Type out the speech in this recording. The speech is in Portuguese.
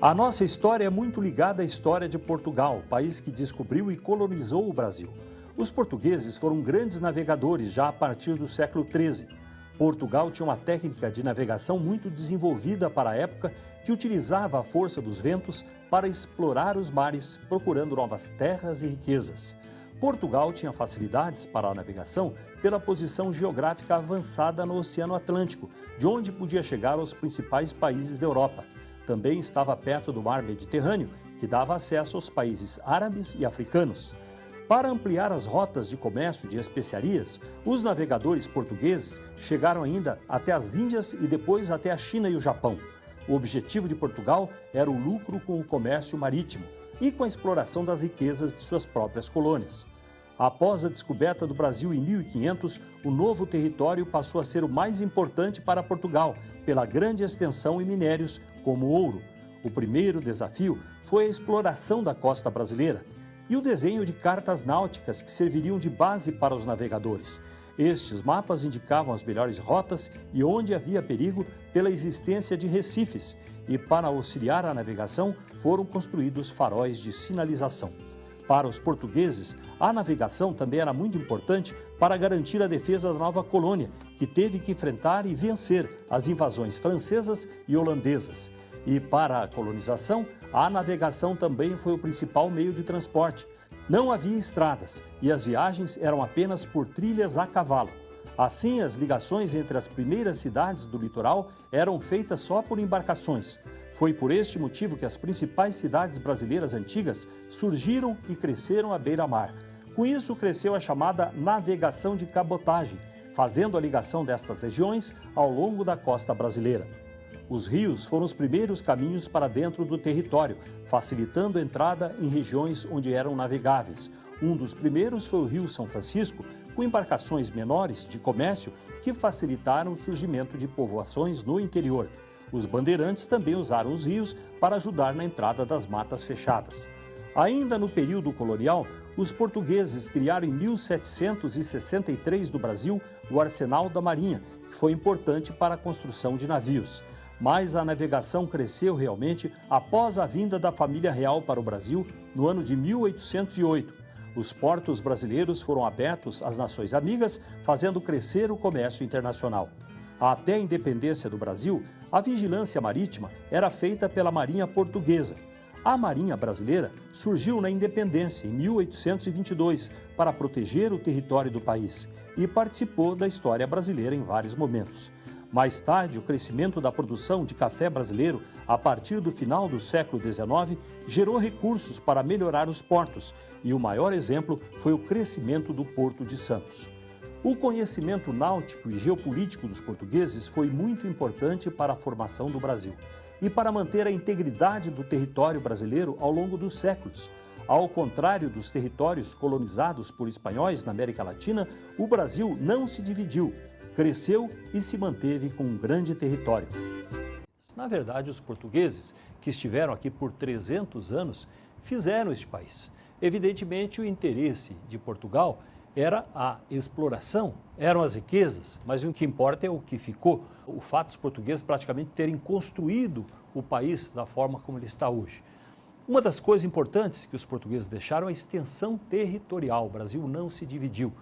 A nossa história é muito ligada à história de Portugal, país que descobriu e colonizou o Brasil. Os portugueses foram grandes navegadores já a partir do século XIII. Portugal tinha uma técnica de navegação muito desenvolvida para a época que utilizava a força dos ventos para explorar os mares, procurando novas terras e riquezas. Portugal tinha facilidades para a navegação pela posição geográfica avançada no Oceano Atlântico, de onde podia chegar aos principais países da Europa. Também estava perto do mar Mediterrâneo, que dava acesso aos países árabes e africanos. Para ampliar as rotas de comércio de especiarias, os navegadores portugueses chegaram ainda até as Índias e depois até a China e o Japão. O objetivo de Portugal era o lucro com o comércio marítimo e com a exploração das riquezas de suas próprias colônias. Após a descoberta do Brasil em 1500, o novo território passou a ser o mais importante para Portugal, pela grande extensão e minérios, como ouro. O primeiro desafio foi a exploração da costa brasileira e o desenho de cartas náuticas que serviriam de base para os navegadores. Estes mapas indicavam as melhores rotas e onde havia perigo pela existência de recifes, e para auxiliar a navegação foram construídos faróis de sinalização. Para os portugueses, a navegação também era muito importante para garantir a defesa da nova colônia, que teve que enfrentar e vencer as invasões francesas e holandesas. E para a colonização, a navegação também foi o principal meio de transporte. Não havia estradas e as viagens eram apenas por trilhas a cavalo. Assim, as ligações entre as primeiras cidades do litoral eram feitas só por embarcações. Foi por este motivo que as principais cidades brasileiras antigas surgiram e cresceram à beira-mar. Com isso, cresceu a chamada navegação de cabotagem, fazendo a ligação destas regiões ao longo da costa brasileira. Os rios foram os primeiros caminhos para dentro do território, facilitando a entrada em regiões onde eram navegáveis. Um dos primeiros foi o Rio São Francisco, com embarcações menores de comércio que facilitaram o surgimento de povoações no interior. Os bandeirantes também usaram os rios para ajudar na entrada das matas fechadas. Ainda no período colonial, os portugueses criaram em 1763 no Brasil o Arsenal da Marinha, que foi importante para a construção de navios. Mas a navegação cresceu realmente após a vinda da família real para o Brasil no ano de 1808. Os portos brasileiros foram abertos às nações amigas, fazendo crescer o comércio internacional. Até a independência do Brasil, a vigilância marítima era feita pela Marinha Portuguesa. A Marinha Brasileira surgiu na independência, em 1822, para proteger o território do país e participou da história brasileira em vários momentos. Mais tarde, o crescimento da produção de café brasileiro, a partir do final do século XIX, gerou recursos para melhorar os portos, e o maior exemplo foi o crescimento do Porto de Santos. O conhecimento náutico e geopolítico dos portugueses foi muito importante para a formação do Brasil e para manter a integridade do território brasileiro ao longo dos séculos. Ao contrário dos territórios colonizados por espanhóis na América Latina, o Brasil não se dividiu, cresceu e se manteve com um grande território. Na verdade, os portugueses, que estiveram aqui por 300 anos, fizeram este país. Evidentemente, o interesse de Portugal era a exploração, eram as riquezas, mas o que importa é o que ficou. O fato dos portugueses praticamente terem construído o país da forma como ele está hoje. Uma das coisas importantes que os portugueses deixaram é a extensão territorial. O Brasil não se dividiu.